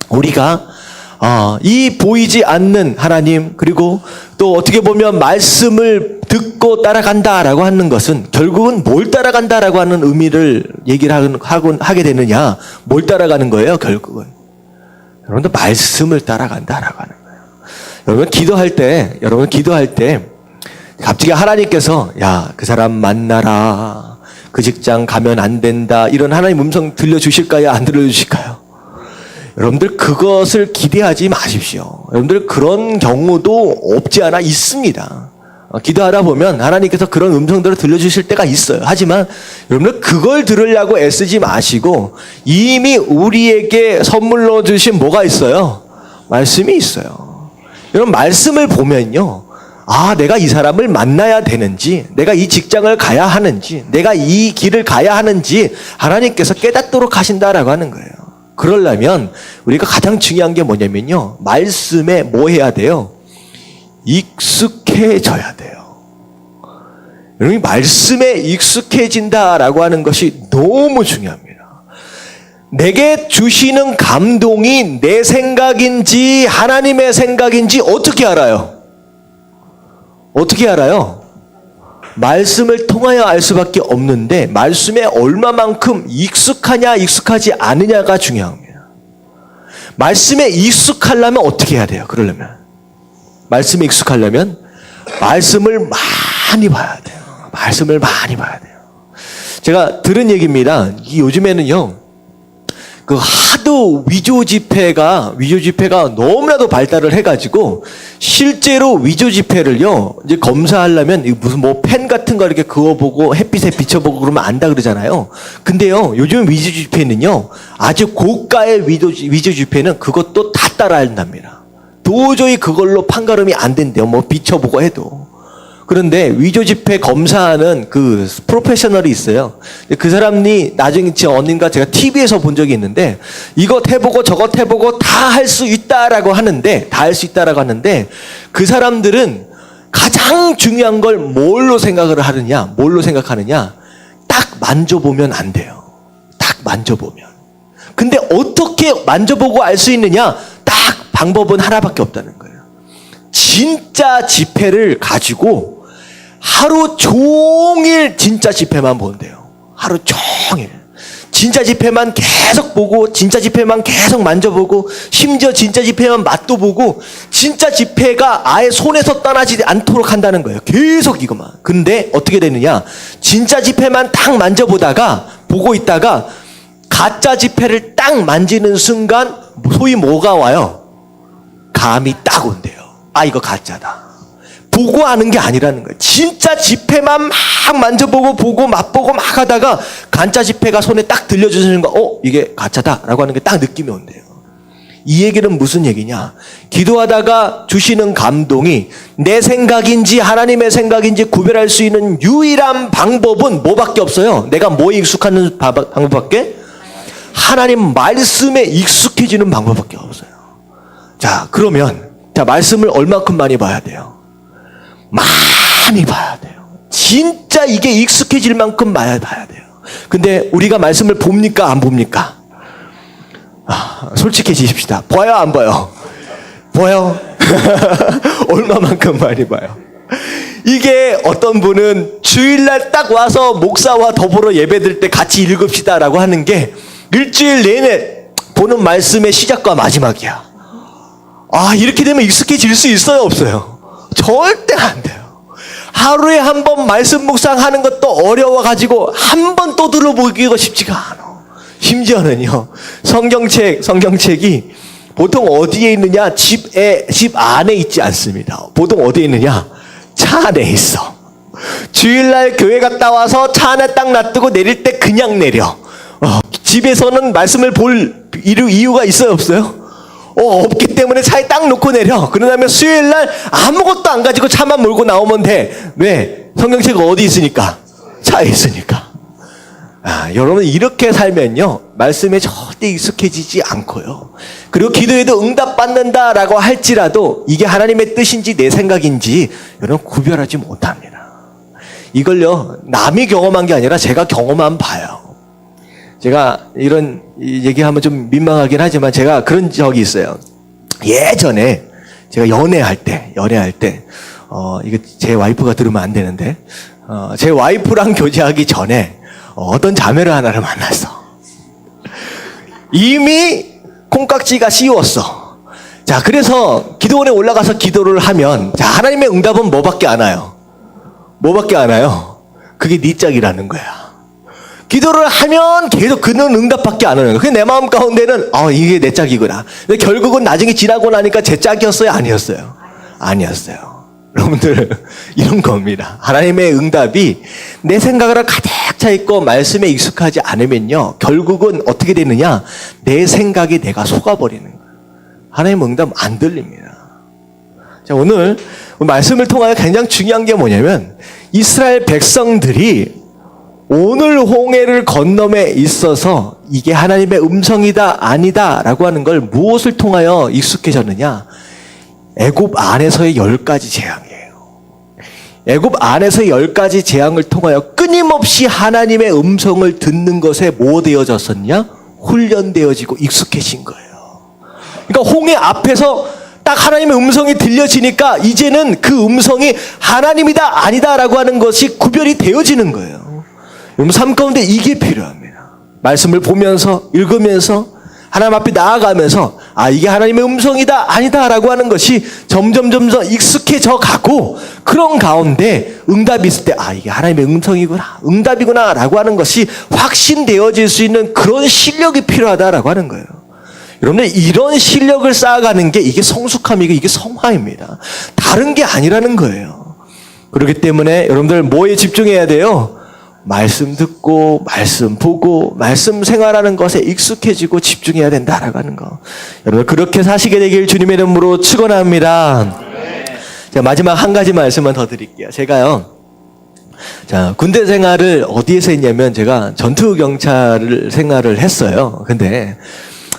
우리가 이 보이지 않는 하나님, 그리고 또 어떻게 보면 말씀을 듣고 따라간다라고 하는 것은 결국은 뭘 따라간다라고 하는 의미를 얘기를 하게 되느냐? 뭘 따라가는 거예요? 결국은 여러분들 말씀을 따라간다라고 하는 거예요. 여러분 기도할 때 갑자기 하나님께서 야, 그 사람 만나라, 그 직장 가면 안 된다, 이런 하나님 음성 들려주실까요? 안 들려주실까요? 여러분들 그것을 기대하지 마십시오. 여러분들 그런 경우도 없지 않아 있습니다. 기도하다 보면 하나님께서 그런 음성들을 들려주실 때가 있어요. 하지만 여러분들 그걸 들으려고 애쓰지 마시고 이미 우리에게 선물로 주신 뭐가 있어요? 말씀이 있어요. 여러분 말씀을 보면요, 아, 내가 이 사람을 만나야 되는지, 내가 이 직장을 가야 하는지, 내가 이 길을 가야 하는지 하나님께서 깨닫도록 하신다라고 하는 거예요. 그러려면 우리가 가장 중요한 게 뭐냐면요, 말씀에 뭐 해야 돼요? 익숙해져야 돼요. 여러분, 말씀에 익숙해진다라고 하는 것이 너무 중요합니다. 내게 주시는 감동이 내 생각인지 하나님의 생각인지 어떻게 알아요? 어떻게 알아요? 말씀을 통하여 알 수밖에 없는데 말씀에 얼마만큼 익숙하냐 익숙하지 않느냐가 중요합니다. 말씀에 익숙하려면 어떻게 해야 돼요? 그러려면 말씀에 익숙하려면 말씀을 많이 봐야 돼요. 말씀을 많이 봐야 돼요. 제가 들은 얘기입니다. 요즘에는요, 그 하도 위조 지폐가 너무나도 발달을 해가지고 실제로 위조 지폐를요 이제 검사하려면 무슨 뭐 펜 같은 거 이렇게 그어보고 햇빛에 비춰보고 그러면 안다 그러잖아요. 근데요 요즘 위조 지폐는요 아주 고가의 위조 지폐는 그것도 다 따라한답니다. 도저히 그걸로 판가름이 안 된대요. 뭐 비춰보고 해도. 그런데 위조 지폐 검사하는 그 프로페셔널이 있어요. 그 사람이 나중에 어딘가 제가 TV에서 본 적이 있는데 이것 해보고 저것 해보고 다 할 수 있다라고 하는데 그 사람들은 가장 중요한 걸 뭘로 생각하느냐 딱 만져보면 안 돼요. 딱 만져보면. 근데 어떻게 만져보고 알 수 있느냐? 딱 방법은 하나밖에 없다는 거예요. 진짜 지폐를 가지고 하루 종일 진짜 지폐만 본대요. 하루 종일. 진짜 지폐만 계속 보고, 진짜 지폐만 계속 만져보고, 심지어 진짜 지폐만 맛도 보고, 진짜 지폐가 아예 손에서 떠나지 않도록 한다는 거예요. 계속 이것만. 근데 어떻게 되느냐? 진짜 지폐만 딱 만져보다가, 보고 있다가, 가짜 지폐를 딱 만지는 순간, 소위 뭐가 와요? 감이 딱 온대요. 아, 이거 가짜다. 보고 아는 게 아니라는 거예요. 진짜 지폐만 막 만져보고 보고 맛보고 막 하다가 가짜 지폐가 손에 딱 들려주는 거, 이게 가짜다라고 하는 게 딱 느낌이 온대요. 이 얘기는 무슨 얘기냐? 기도하다가 주시는 감동이 내 생각인지 하나님의 생각인지 구별할 수 있는 유일한 방법은 뭐밖에 없어요? 내가 뭐에 익숙한 방법밖에? 하나님 말씀에 익숙해지는 방법밖에 없어요. 자, 그러면 말씀을 얼마큼 많이 봐야 돼요? 많이 봐야 돼요. 진짜 이게 익숙해질 만큼 많이 봐야 돼요. 근데 우리가 말씀을 봅니까? 안 봅니까? 솔직해지십시다. 봐요? 안 봐요? 봐요? 얼마만큼 많이 봐요? 이게 어떤 분은 주일날 딱 와서 목사와 더불어 예배드릴 때 같이 읽읍시다라고 하는 게 일주일 내내 보는 말씀의 시작과 마지막이야. 이렇게 되면 익숙해질 수 있어요? 없어요? 절대 안 돼요. 하루에 한 번 말씀 묵상하는 것도 어려워가지고 한 번 또 들어보기가 쉽지가 않아. 심지어는요, 성경책이 보통 어디에 있느냐? 집 안에 있지 않습니다. 보통 어디에 있느냐? 차 안에 있어. 주일날 교회 갔다 와서 차 안에 딱 놔두고 내릴 때 그냥 내려. 집에서는 말씀을 볼 이유가 있어요? 없어요? 없기 때문에 차에 딱 놓고 내려. 그러다면 수요일날 아무것도 안 가지고 차만 몰고 나오면 돼. 왜? 성경책이 어디 있으니까? 차에 있으니까. 여러분 이렇게 살면요 말씀에 절대 익숙해지지 않고요. 그리고 기도에도 응답받는다라고 할지라도 이게 하나님의 뜻인지 내 생각인지 여러분 구별하지 못합니다. 이걸요 남이 경험한 게 아니라 제가 경험한 바예요. 제가 이런 얘기하면 좀 민망하긴 하지만 제가 그런 적이 있어요. 예전에 제가 연애할 때 이거 제 와이프가 들으면 안 되는데 제 와이프랑 교제하기 전에 어떤 자매를 하나를 만났어. 이미 콩깍지가 씌웠어. 자, 그래서 기도원에 올라가서 기도를 하면 하나님의 응답은 뭐밖에 안 와요? 뭐밖에 안 와요? 그게 네 짝이라는 거야. 기도를 하면 계속 그는 응답밖에 안 오는 거예요. 그게 내 마음 가운데는 이게 내 짝이구나. 근데 결국은 나중에 지나고 나니까 제 짝이었어요? 아니었어요? 아니었어요. 여러분들 이런 겁니다. 하나님의 응답이 내 생각으로 가득 차 있고 말씀에 익숙하지 않으면요 결국은 어떻게 되느냐? 내 생각에 내가 속아버리는 거예요. 하나님의 응답 안 들립니다. 자, 오늘 말씀을 통하여 굉장히 중요한 게 뭐냐면 이스라엘 백성들이 오늘 홍해를 건너에 있어서 이게 하나님의 음성이다 아니다 라고 하는 걸 무엇을 통하여 익숙해졌느냐? 애굽 안에서의 10가지 재앙이에요. 애굽 안에서의 10가지 재앙을 통하여 끊임없이 하나님의 음성을 듣는 것에 뭐 되어졌었냐? 훈련되어지고 익숙해진 거예요. 그러니까 홍해 앞에서 딱 하나님의 음성이 들려지니까 이제는 그 음성이 하나님이다 아니다 라고 하는 것이 구별이 되어지는 거예요. 여러분 삶 가운데 이게 필요합니다. 말씀을 보면서 읽으면서 하나님 앞에 나아가면서 아, 이게 하나님의 음성이다, 아니다라고 하는 것이 점점 익숙해져 가고, 그런 가운데 응답이 있을 때, 아, 이게 하나님의 음성이구나, 응답이구나, 라고 하는 것이 확신되어질 수 있는 그런 실력이 필요하다라고 하는 거예요. 여러분들, 이런 실력을 쌓아가는 게 이게 성숙함이고 이게 성화입니다. 다른 게 아니라는 거예요. 그렇기 때문에 여러분들 뭐에 집중해야 돼요? 말씀 듣고, 말씀 보고, 말씀 생활하는 것에 익숙해지고 집중해야 된다라고 하는 거. 여러분, 그렇게 사시게 되길 주님의 이름으로 축원합니다. 자, 마지막 한 가지 말씀만 더 드릴게요. 제가요, 자, 군대 생활을 어디에서 했냐면, 제가 전투경찰 생활을 했어요. 근데,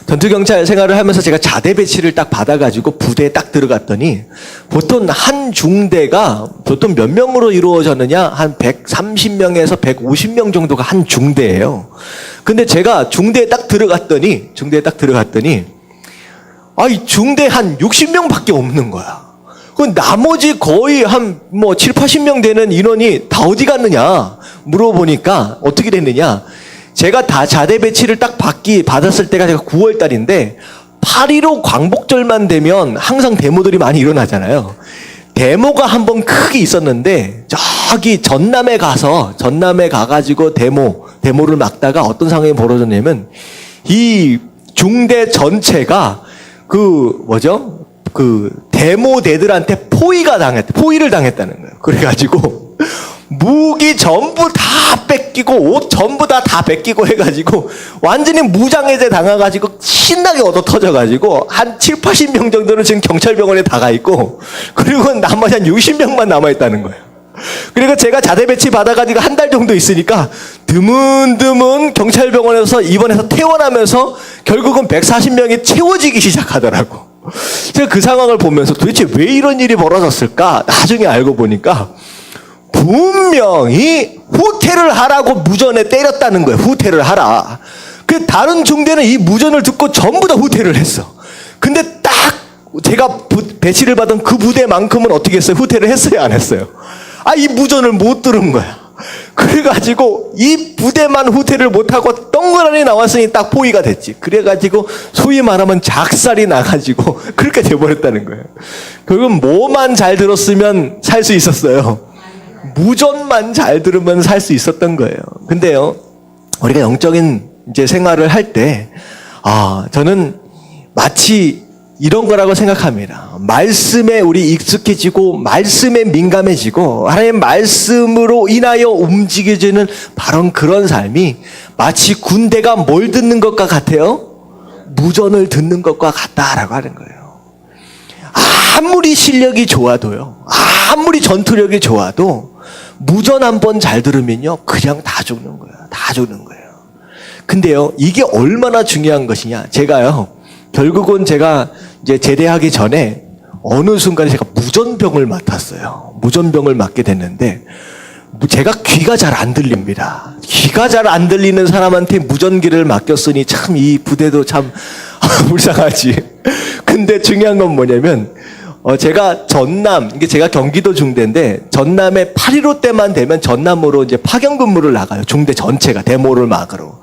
전투경찰 생활을 하면서 제가 자대 배치를 딱 받아가지고 부대에 딱 들어갔더니, 보통 한 중대가 보통 몇 명으로 이루어졌느냐? 한 130명에서 150명 정도가 한 중대예요. 근데 제가 중대에 딱 들어갔더니, 아, 이 중대 한 60명밖에 없는 거야. 그 나머지 거의 한 7, 80명 되는 인원이 다 어디 갔느냐? 물어보니까 어떻게 됐느냐? 제가 다 자대 배치를 딱 받았을 때가 제가 9월 달인데 8.15 광복절만 되면 항상 데모들이 많이 일어나잖아요. 데모가 한번 크게 있었는데 저기 전남에 가가지고 데모를 막다가 어떤 상황이 벌어졌냐면 이 중대 전체가 데모대들한테 포위를 당했다는 거예요. 그래가지고 무기 전부 다 뺏기고 옷 전부 다 뺏기고 해가지고 완전히 무장해제 당해가지고 신나게 얻어 터져가지고 한 7, 80명 정도는 지금 경찰병원에 다 가 있고, 그리고 나머지 한 60명만 남아있다는 거예요. 그리고 제가 자대 배치 받아가지고 한 달 정도 있으니까 드문드문 경찰병원에서 입원해서 퇴원하면서 결국은 140명이 채워지기 시작하더라고. 제가 그 상황을 보면서 도대체 왜 이런 일이 벌어졌을까? 나중에 알고 보니까 분명히 후퇴를 하라고 무전에 때렸다는 거예요. 후퇴를 하라. 그 다른 중대는 이 무전을 듣고 전부 다 후퇴를 했어. 근데 딱 제가 배치를 받은 그 부대만큼은 어떻게 했어요? 후퇴를 했어요, 안 했어요? 아, 이 무전을 못 들은 거야. 그래가지고 이 부대만 후퇴를 못하고 덩그러니 나왔으니 딱 포위가 됐지. 그래가지고 소위 말하면 작살이 나가지고 그렇게 돼버렸다는 거예요. 결국은 뭐만 잘 들었으면 살 수 있었어요. 무전만 잘 들으면 살 수 있었던 거예요. 근데요, 우리가 영적인 이제 생활을 할 때, 저는 마치 이런 거라고 생각합니다. 말씀에 우리 익숙해지고, 말씀에 민감해지고, 하나님의 말씀으로 인하여 움직여지는 바로 그런 삶이 마치 군대가 뭘 듣는 것과 같아요? 무전을 듣는 것과 같다라고 하는 거예요. 아무리 실력이 좋아도요, 아무리 전투력이 좋아도 무전 한 번 잘 들으면요, 그냥 다 죽는 거예요. 다 죽는 거예요. 근데요, 이게 얼마나 중요한 것이냐. 결국은 제가 이제 제대하기 전에 어느 순간에 제가 무전병을 맡았어요. 무전병을 맡게 됐는데, 제가 귀가 잘 안 들립니다. 귀가 잘 안 들리는 사람한테 무전기를 맡겼으니 참 이 부대도 참 불쌍하지. 근데 중요한 건 뭐냐면, 제가 이게 제가 경기도 중대인데, 전남에 8.15 때만 되면 전남으로 이제 파견 근무를 나가요. 중대 전체가 데모를 막으러.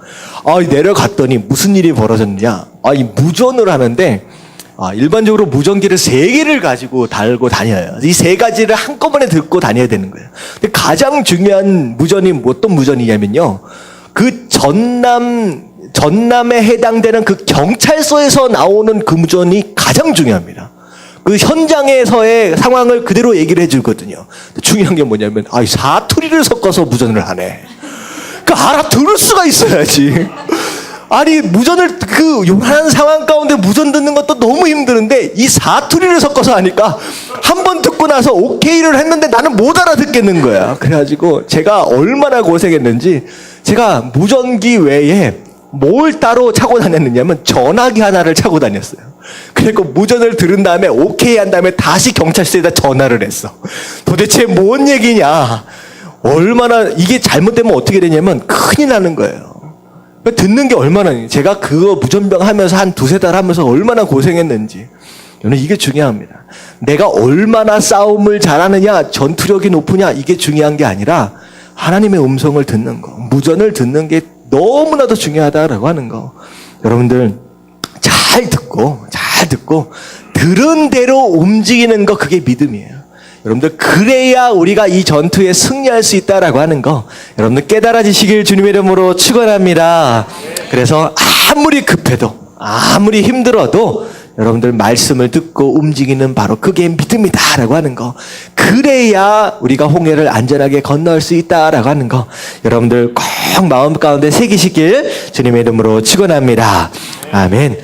내려갔더니 무슨 일이 벌어졌냐. 이 무전을 하는데, 일반적으로 무전기를 3개를 가지고 달고 다녀요. 이 3가지를 한꺼번에 듣고 다녀야 되는 거예요. 근데 가장 중요한 무전이 어떤 무전이냐면요, 그 전남에 해당되는 그 경찰서에서 나오는 그 무전이 가장 중요합니다. 그 현장에서의 상황을 그대로 얘기를 해주거든요. 중요한 게 뭐냐면, 사투리를 섞어서 무전을 하네. 알아들을 수가 있어야지. 아니, 무전을 요란한 상황 가운데 무전 듣는 것도 너무 힘드는데 이 사투리를 섞어서 하니까 한 번 듣고 나서 오케이를 했는데 나는 못 알아듣겠는 거야. 그래가지고 제가 얼마나 고생했는지, 제가 무전기 외에 뭘 따로 차고 다녔느냐면 전화기 하나를 차고 다녔어요. 그리고 무전을 들은 다음에 오케이 한 다음에 다시 경찰서에다 전화를 했어. 도대체 뭔 얘기냐. 얼마나 이게 잘못되면 어떻게 되냐면 큰일 나는 거예요. 듣는 게 얼마나, 제가 그거 무전병 하면서 한 2-3달 하면서 얼마나 고생했는지. 저는 이게 중요합니다. 내가 얼마나 싸움을 잘하느냐, 전투력이 높으냐, 이게 중요한 게 아니라 하나님의 음성을 듣는 거, 무전을 듣는 게 너무나도 중요하다라고 하는 거. 여러분들 잘 듣고 잘 잘 듣고 들은 대로 움직이는 거, 그게 믿음이에요. 여러분들, 그래야 우리가 이 전투에 승리할 수 있다라고 하는 거 여러분들 깨달아지시길 주님의 이름으로 축원합니다. 그래서 아무리 급해도 아무리 힘들어도 여러분들 말씀을 듣고 움직이는 바로 그게 믿음이다라고 하는 거, 그래야 우리가 홍해를 안전하게 건너올 수 있다라고 하는 거 여러분들 꼭 마음 가운데 새기시길 주님의 이름으로 축원합니다. 아멘.